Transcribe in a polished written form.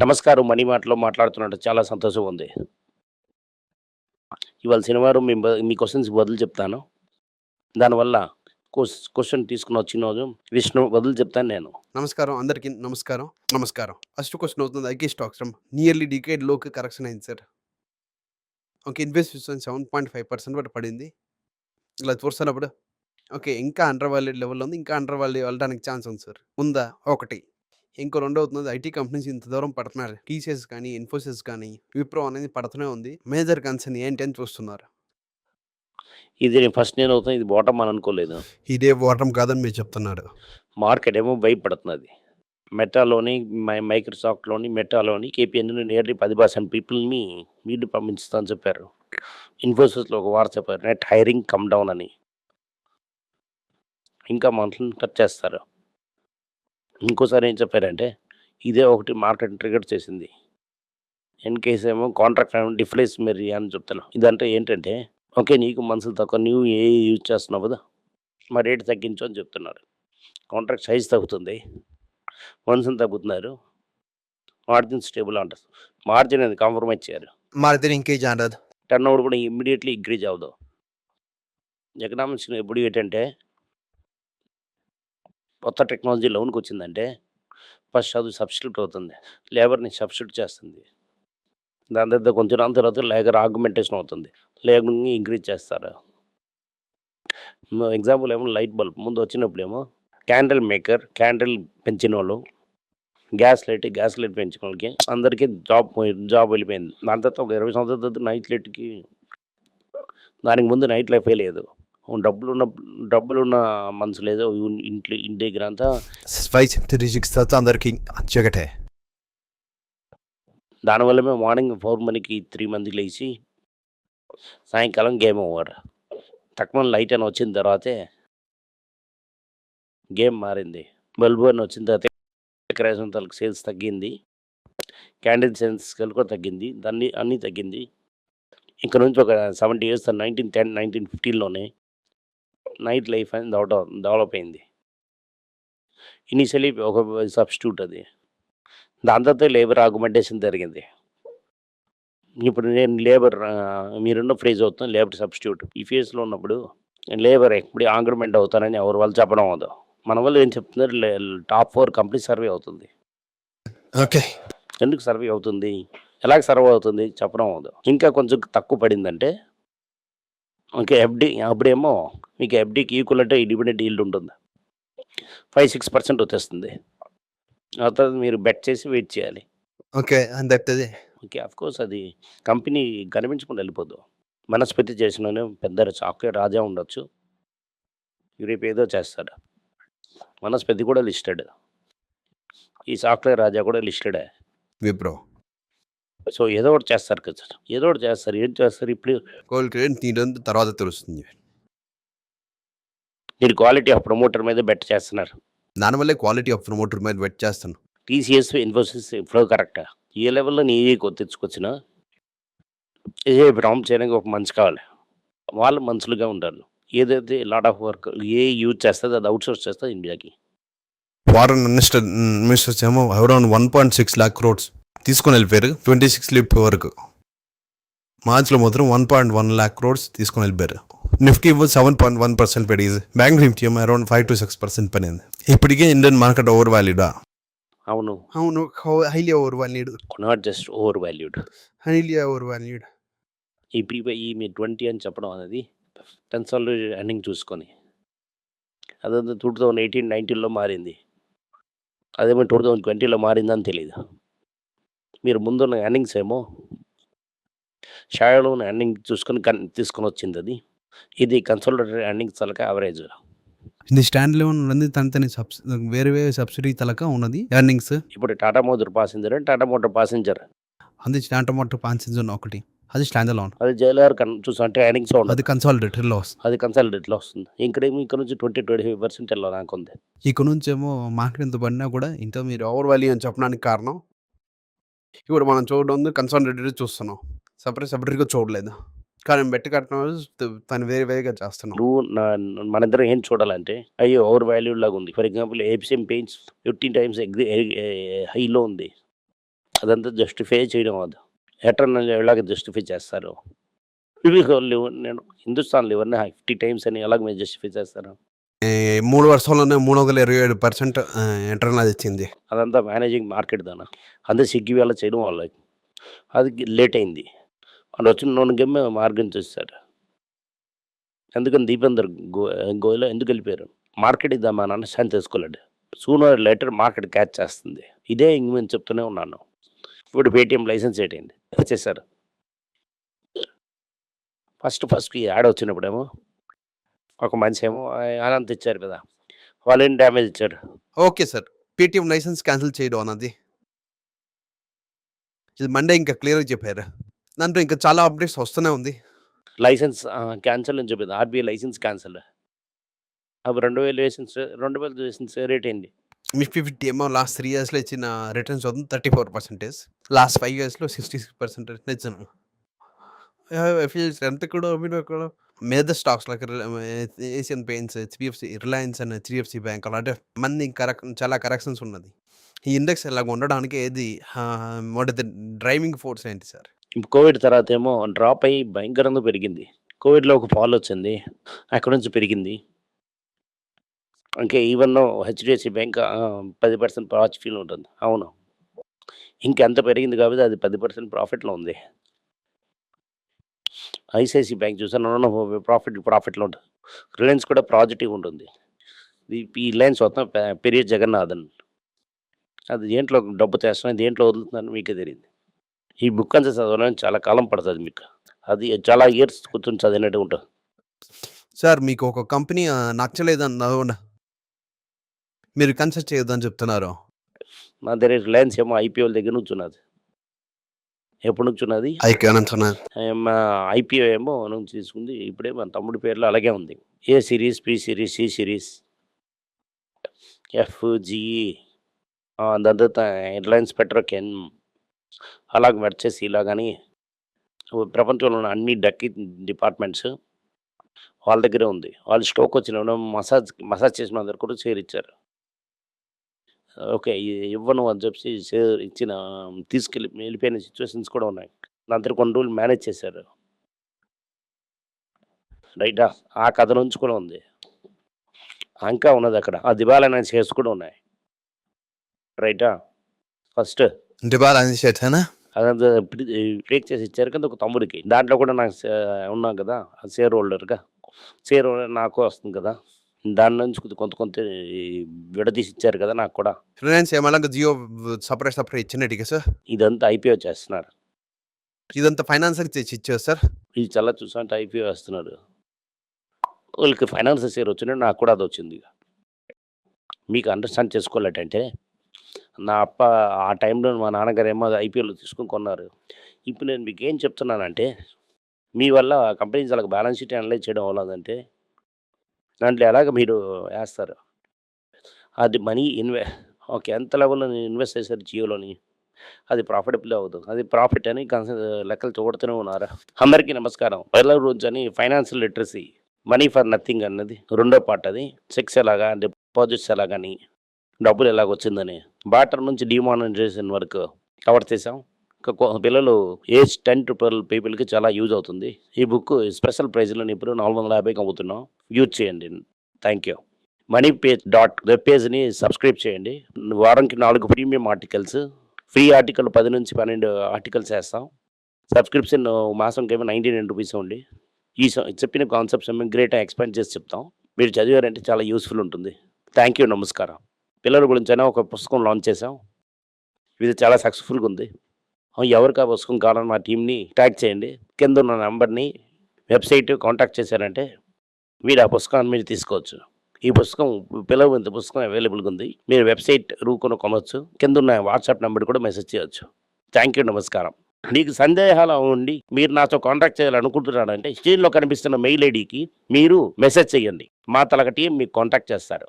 నమస్కారం. మనీ మాటలో మాట్లాడుతున్నట్టు చాలా సంతోషంగా ఉంది. ఇవాళ శనివారం మీ క్వెషన్స్‌కి బదులు చెప్తాను. దానివల్ల క్వెషన్ తీసుకొని వచ్చినోజు విష్ణు బదులు చెప్తాను నేను. నమస్కారం అందరికీ నమస్కారం. ఫస్ట్ క్వెషన్ అవుతుంది IK stocks from nearly decade లోకి కరెక్షన్ అయింది సార్. ఓకే. ఇన్వెస్ట్‌మెంట్ 7.5% వరకు పడింది. ఇలా చూస్తున్నప్పుడు ఓకే. ఇంకా అండర్ వాల్యూడ్ లెవెల్‌లో ఉంది. ఇంకా అండర్ వాల్యూ వెళ్ళడానికి ఛాన్స్ ఉంది సార్. ఉందా? ఒకటి. ఇంకో రెండవుతుంది ఐటీ కంపెనీస్ ఇంత దూరం పడుతున్నారు. టీసీఎస్ కానీ, ఇన్ఫోసిస్ కానీ, విప్రో అనేది పడుతూనే ఉంది. మేజర్ కన్సర్న్ ఏంటి అని చూస్తున్నారు. ఇది నేను అవుతాను. ఇది బాటమ్ అని అనుకోలేదు. ఇదే బాటమ్ కాదని మీరు చెప్తున్నారు. మార్కెట్ ఏమో భయపడుతున్నది. మెటాలోని మైక్రోసాఫ్ట్‌లోని, మెటాలోని కేపీఎన్‌లోని నియర్లీ 10% పీపుల్‌ని వీళ్ళు పంపిస్తామని చెప్పారు. ఇన్ఫోసిస్‌లో ఒక వార్త చెప్పారు. నెట్ హైరింగ్ కమ్ డౌన్ అని. ఇంకా మనుషులను టచ్ చేస్తారు. ఇంకోసారి ఏం చెప్పారంటే ఇదే ఒకటి మార్కెట్ ట్రిగర్ చేసింది. ఇన్ కేస్ ఏమో కాంట్రాక్ట్ డిఫ్లేషనరీ అని చెప్తున్నాను. ఇదంటే ఏంటంటే ఓకే. నీకు మనుషులు తక్కువ, నువ్వు ఏఐ యూజ్ చేస్తున్నావు కదా, మరి రేటు తగ్గించు అని చెప్తున్నారు. కాంట్రాక్ట్ సైజ్ తగ్గుతుంది, మనుషులు తగ్గుతున్నారు, మార్జిన్ స్టేబుల్ అంటారు. మార్జిన్ అనేది కాంప్రమైజ్ చేయరు. మార్జిన్ ఇంక్రీజ్ అనదు. టర్న్ ఓవర్ కూడా ఇమ్మీడియట్లీ ఇంక్రీజ్ అవ్వదు. ఎకనామిక్స్ ఎప్పుడు ఏంటంటే కొత్త టెక్నాలజీ లోన్కి వచ్చిందంటే ఫస్ట్ అది సబ్స్టిట్యూట్ అవుతుంది, లేబర్ని సబ్స్టిట్యూట్ చేస్తుంది. దాని తర్వాత కొంచెం తర్వాత లేబర్ ఆగ్మెంటేషన్ అవుతుంది, లేబర్ని ఇంక్రీజ్ చేస్తారు. ఎగ్జాంపుల్ ఏమో లైట్ బల్బ్ ముందు వచ్చినప్పుడు ఏమో క్యాండిల్ మేకర్, క్యాండిల్ పెంచిన వాళ్ళు, గ్యాస్ లైట్ పెంచిన వాళ్ళకి అందరికీ జాబ్ వెళ్ళిపోయింది. దాని తర్వాత ఒక 20 సంవత్సరాల తర్వాత నైట్ లైట్కి, దానికి ముందు నైట్ లైఫే లేదు. డబ్బులున్న మనుషులు ఏదో ఇంటి దగ్గర అంతా అందరికి చీకటే. దానివల్ల మేము మార్నింగ్ 4 మనకి 3 మందికి లేచి సాయంకాలం గేమ్ ఓవర్. తక్కువ లైట్ అని వచ్చిన తర్వాతే గేమ్ మారింది. బల్బు అని వచ్చిన తర్వాత కిరాసన్ తలకు సేల్స్ తగ్గింది, క్యాండిల్ సేల్స్ కూడా తగ్గింది, దాన్ని అన్నీ తగ్గింది. ఇక్కడ నుంచి ఒక 70 years 1910, 1915లోనే నైట్ లైఫ్ అని డెవలప్ అయింది. ఇనిషియలీ ఒక సబ్స్టిట్యూట్ అది. దాని తర్వాత లేబర్ ఆగ్మెంటేషన్ జరిగింది. ఇప్పుడు నేను లేబర్ మీరున్న ఫ్రేజ్ అవుతుంది లేబర్ సబ్స్టిట్యూట్. ఈ ఫేజ్లో ఉన్నప్పుడు లేబర్ ఎప్పుడు ఆగ్మెంట్ అవుతారని ఎవరి వాళ్ళు చెప్పడం అవ్వదు. మన వాళ్ళు ఏం చెప్తున్నారు, టాప్ 4 కంపెనీ సర్వే అవుతుంది. ఓకే. ఎందుకు సర్వే అవుతుంది, ఎలాగ సర్వే అవుతుంది చెప్పడం అవ్వదు. ఇంకా కొంచెం తక్కువ పడిందంటే ఓకే ఎఫ్డి, అప్పుడేమో మీకు ఎఫ్డీకి ఈక్వల్ అంటే డివిడెండ్ ఈల్డ్ ఉంటుంది, 5-6% వచ్చేస్తుంది. ఆ తర్వాత మీరు బెట్ చేసి వెయిట్ చేయాలి. ఓకే. అంత ఓకే. అఫ్కోర్స్ అది కంపెనీ కనిపించకుండా వెళ్ళిపోదు. మనస్పతి చేసిన పెద్ద సాఫ్ట్వేర్ రాజా ఉండొచ్చు, రేపు ఏదో చేస్తాడు. మనస్పతి కూడా లిస్టెడ్, ఈ సాఫ్ట్వేర్ రాజా కూడా లిస్టెడే. విప్రో. సో ఏదో ఒకటి చేస్తారు కదా సార్, ఏదో ఒకటి చేస్తారు. ఏం చేస్తారు ఇప్పుడు తర్వాత తెలుస్తుంది. మీరు క్వాలిటీ ఆఫ్ ప్రమోటర్ మీద బెట్ చేస్తున్నారు. దానివల్లే క్వాలిటీ ఆఫ్ ప్రమోటర్ మీద బెట్ చేస్తాను. టీసీఎస్, ఇన్ఫోసిస్ ఫ్లో కరెక్టా? ఏ లెవెల్లో నీ తెచ్చుకొచ్చినా ఏ ప్రాంప్ట్ చేయడానికి ఒక మనిషి కావాలి, వాళ్ళు మనుషులుగా ఉంటారు. ఏదైతే lot of work A use చేస్తుంది అది అవుట్ సోర్స్ చేస్తుంది ఇండియాకి. ఫారెన్ మినిస్టర్స్ ఏమో అరౌండ్ 1.6 lakh crores తీసుకొని వెళ్ళిపోయారు 26 లిప్ వరకు. మార్చ్లో మాత్రం 1.1 lakh crores తీసుకొని వెళ్ళిపోయారు. నిఫ్టీ 7.1% పెరిగింది. బ్యాంక్ నిఫ్టీ ఏమో అరౌండ్ 5-6% పడింది. ఇప్పటికే ఇండియన్ మార్కెట్ ఓవర్ వాల్యూడా? అవును, highly overvalued, not just overvalued, highly overvalued. ఇప్పుడు ఈ మీ 20 అని చెప్పడం అనేది కన్సాలిడేటెడ్ ఎర్నింగ్ చూసుకొని, అదంతా 2018, 19లో మారింది, అదేమో 2020లో మారిందని తెలియదు. మీరు ముందున్న ఎర్నింగ్స్ ఏమో షాడోలో ఉన్న ఎర్నింగ్ చూసుకొని తీసుకొని వచ్చింది అది. ఇది కన్సాలిడేటెడ్ ఎర్నింగ్స్ తలక యావరేజ్. ఇది స్టాండ్ లెవెన్ ఉన్నది, తన వేరే వేరే సబ్సిడీ తలక ఉన్నది ఎర్నింగ్స్. ఇప్పుడు Tata motor passenger, Tata motor passenger అది టాటా మోటార్ ప్యాసింజర్ ఒకటి, అది స్టాండ్ అలోన్. అది జేఎల్ఆర్ చూసంటే ఎర్నింగ్స్ ఉండదు, అది కన్సాలిడేటెడ్ లాస్. అది కన్సాలిడేటెడ్లో వస్తుంది. ఇక్కడ నుంచి 20-25% ఎలా నాకు ఉంది. ఇక్కడ నుంచి ఏమో మార్కెట్ ఎంత పడినా కూడా ఇంత మీరు ఓవర్ వాల్యూ అని చెప్పడానికి కారణం ఇప్పుడు మనం చూడడం కన్సాలిడేటెడ్ చూస్తున్నాం, సపరేట్గా చూడలేదు. కానీ బెట్ కట్టడం తను వేరేగా చేస్తున్నాం. నువ్వు మన ఇద్దరం ఏం చూడాలంటే అయ్యో ఓవర్ వాల్యూడ్ లాగా ఉంది. For example Asian paints 15 times హైలో ఉంది, అదంతా జస్టిఫై చేయడం అది. ఎటర్నల్ ఎలాగ జస్టిఫై చేస్తారు? నేను హిందుస్థాన్ లివర్‌ని 50 టైమ్స్ అని ఎలాగ మీరు జస్టిఫై చేస్తారు? 3 వర్షాల్లోనే 327% ఇంటర్నల్ ఇచ్చింది. అదంతా మేనేజింగ్ మార్కెట్ దాన. అందరూ స్విగ్గీ వల్ల చేయడం వల్ల. అది లేట్ అయింది. ఆడొచ్చిన నూనె గమ్మె మార్గం చూసేసారు. అందుకని దీపేందర్ గోయల్ ఎందుకు వెళ్ళిపోయారు? మార్కెట్ ఇద్దాం అని అండర్‌స్టాండ్ చేసుకోలేడు. Sooner or later market catch చేస్తుంది. ఇదే ఇంక నేను చెప్తూనే ఉన్నాను. ఇప్పుడు పేటీఎం లైసెన్స్ ఏంటయింది ఇచ్చేసారు. ఫస్ట్ ఈ యాడ్ వచ్చినప్పుడేమో ఒక మనిషి ఏమో అనంత్ ఇచ్చారు కదా! వాళ్ళేం డ్యామేజ్ ఇచ్చారు. Okay sir. Paytm licence cancel చేయడం అన్నది. ఇది మండే ఇంకా క్లియర్‌గా చెప్పారు. దాంట్లో ఇంకా చాలా అప్డేట్స్ వస్తూనే ఉంది. లైసెన్స్ క్యాన్సల్ అని చెప్పింది. RBI licence cancel. అప్పుడు 2000 లైసెన్స్ రేట్ ఏంటి? నిఫ్టీ 50 ఏమో లాస్ట్ 3 ఇయర్స్‌లో ఇచ్చిన రిటర్న్స్ వస్తుంది 34%. లాస్ట్ 5 ఇయర్స్‌లో 66% ఇచ్చాను. FIIs ఎంత కూడా కూడా major stocks like Asian paints, HDFC, Reliance and HDFC bank అలాంటి మన్ని చాలా కరెక్షన్స్ ఉన్నది. ఈ ఇండెక్స్ ఇలాగ ఉండడానికి ఏది what is the driving force ఏంటి సార్? కోవిడ్ తర్వాత ఏమో డ్రాప్ అయ్యి భయంకరంగా పెరిగింది. కోవిడ్‌లో ఒక ఫాల్ వచ్చింది. అక్కడి నుంచి పెరిగింది. ఈవెన్ హెచ్‌డిఎఫ్‌సి బ్యాంక్ 10% ఫీల్ ఉంటుంది. అవును. ఇంకెంత పెరిగింది కాబట్టి అది 10% ప్రాఫిట్‌లో ఉంది. ఐసిఐసిఐ బ్యాంక్ చూసాను ప్రాఫిట్‌లో ఉంటుంది. రిలయన్స్ కూడా పాజిటివ్ ఉంటుంది. ఈ రిలయన్స్ మొత్తం పెరియ జగన్నాథన్. అది దేంట్లో డబ్బు తెస్తున్నాయి, దేంట్లో వదులుతుందని మీకే తెలీదు. ఈ బుక్ అంతా చదవడానికి చాలా కాలం పడుతుంది మీకు. అది చాలా ఇయర్స్ కూర్చొని చదివినట్టు ఉంటుంది. సార్ మీకు ఒక కంపెనీ నచ్చలేదన్న మీరు కన్సిడర్ చేయొద్దని చెప్తున్నారు. నా దగ్గర రిలయన్స్ ఏమో ఐపీఓల దగ్గర నుంచున్నది. ఎప్పటి నుంచి ఉన్నది? మా ఐపీఓ ఏమో నుంచి తీసుకుంది. ఇప్పుడే మా తమ్ముడి పేరులో అలాగే ఉంది. A series, B series, C series, F, G, దాని తర్వాత రిలయన్స్ పెట్రోకెమ్ అలాగ వచ్చేసి ఇలాగని ప్రపంచంలో ఉన్న అన్ని డక్కీ డిపార్ట్మెంట్స్ వాళ్ళ దగ్గరే ఉంది. వాళ్ళు స్టోక్ వచ్చిన మసాజ్ చేసిన అందరు కూడా షేర్ ఇచ్చారు. ఓకే. ఇవ్వను అని చెప్పి షేర్ వెళ్ళిపోయిన సిచ్యువేషన్స్ కూడా ఉన్నాయి. దాని తర్వాత కొన్ని రోజులు మేనేజ్ చేశారు. రైటా? ఆ కథ నుంచి కూడా ఉంది. ఇంకా ఉన్నది అక్కడ. ఆ దివాలా షేర్స్ కూడా ఉన్నాయి. రైటా? ఫస్ట్ దివాలా షేర్సేనా? అదంతా బ్రేక్ చేసి ఇచ్చారు కదా ఒక తమ్ముడికి. దాంట్లో కూడా నాకు ఉన్నాం కదా షేర్ హోల్డర్‌గా. షేర్ హోల్డర్ నాకు వస్తుంది కదా! దాని నుంచి కొంత విడదీసి ఇచ్చారు కదా నాకు కూడా. రిలయన్స్ ఏమలాగా జియో సెపరేట్ ఇచ్చినట్టుగా సార్? ఇదంతా ఐపీఓ చేస్తున్నారు. ఇదంతా ఫైనాన్సర్‌కి తెచ్చి ఇచ్చారు సార్? ఇది చాలా చూసాంటే ఐపీఓ వేస్తున్నారు. వాళ్ళకి ఫైనాన్స్ షేర్ వచ్చినట్టు నాకు కూడా అదొచ్చింది. మీకు అండర్‌స్టాండ్ చేసుకోలేటంటే నా ఆ టైంలో మా నాన్నగారేమో అది ఐపీఓలో తీసుకొని కొన్నారు. ఇప్పుడు నేను మీకేం చెప్తున్నానంటే మీ వల్ల కంపెనీ వాళ్ళకి బ్యాలెన్స్ షీట్ అనలైజ్ చేయడం అవ్వలేదంటే దాంట్లో ఎలాగ మీరు వేస్తారు? అది మనీ ఓకే. ఎంత లెవెల్‌లో ఇన్వెస్ట్ చేశారు జియోలోని? అది ప్రాఫిటబుల్ అవ్వదు. అది ప్రాఫిట్ అని లెక్కలు చూడుతూనే ఉన్నారా? అందరికీ నమస్కారం. पहिला రోజు అని financial literacy, money for nothing అన్నది రెండో పార్ట్ అది. చెక్స్ ఎలాగా, డిపాజిట్స్ ఎలాగని, డబ్బులు ఎలాగొచ్చిందని, బార్టర్ నుంచి డిమానిటైజేషన్ వరకు కవర్ చేసాం. పిల్లలు ఏజ్ 10 to 12 పీపుల్‌కి చాలా యూజ్ అవుతుంది. ఈ బుక్ స్పెషల్ ప్రైజ్‌లో ఇప్పుడు 450కి అమ్ముతున్నాం. యూజ్ చేయండి. Thank you. వెబ్ పేజ్‌ని సబ్స్క్రైబ్ చేయండి. వారానికి 4 ప్రీమియం ఆర్టికల్స్, ఫ్రీ ఆర్టికల్ 10 నుంచి 12 ఆర్టికల్స్ వేస్తాం. సబ్స్క్రిప్షన్ మాసంకేమో ₹99 ఓన్లీ. చెప్పిన కాన్సెప్ట్స్ ఏమో గ్రేట్‌గా ఎక్స్‌ప్లెయిన్ చేసి చెప్తాం. మీరు చదివారంటే చాలా యూజ్‌ఫుల్ ఉంటుంది. Thank you. నమస్కారం. పిల్లల గురించైనా ఒక పుస్తకం లాంచ్ చేసాం. ఇది చాలా సక్సెస్‌ఫుల్‌గా ఉంది. ఎవరికి ఆ పుస్తకం కావాలని మా టీమ్‌ని ట్యాగ్ చేయండి. కింద ఉన్న నంబర్‌ని వెబ్‌సైట్ కాంటాక్ట్ చేశారంటే మీరు ఆ పుస్తకాన్ని మీరు తీసుకోవచ్చు. ఈ పుస్తకం పిల్లల పుస్తకం అవైలబుల్‌గా ఉంది. మీరు వెబ్‌సైట్ కొనొచ్చు. కింద ఉన్న వాట్సాప్ నంబర్ కూడా మెసేజ్ చేయొచ్చు. Thank you. నమస్కారం. మీకు సందేహాలు ఉండి మీరు నాతో కాంటాక్ట్ చేయాలనుకుంటున్నారంటే స్క్రీన్‌లో కనిపిస్తున్న మెయిల్ ఐడీకి మీరు మెసేజ్ చేయండి. మా టీం మీకు కాంటాక్ట్ చేస్తారు.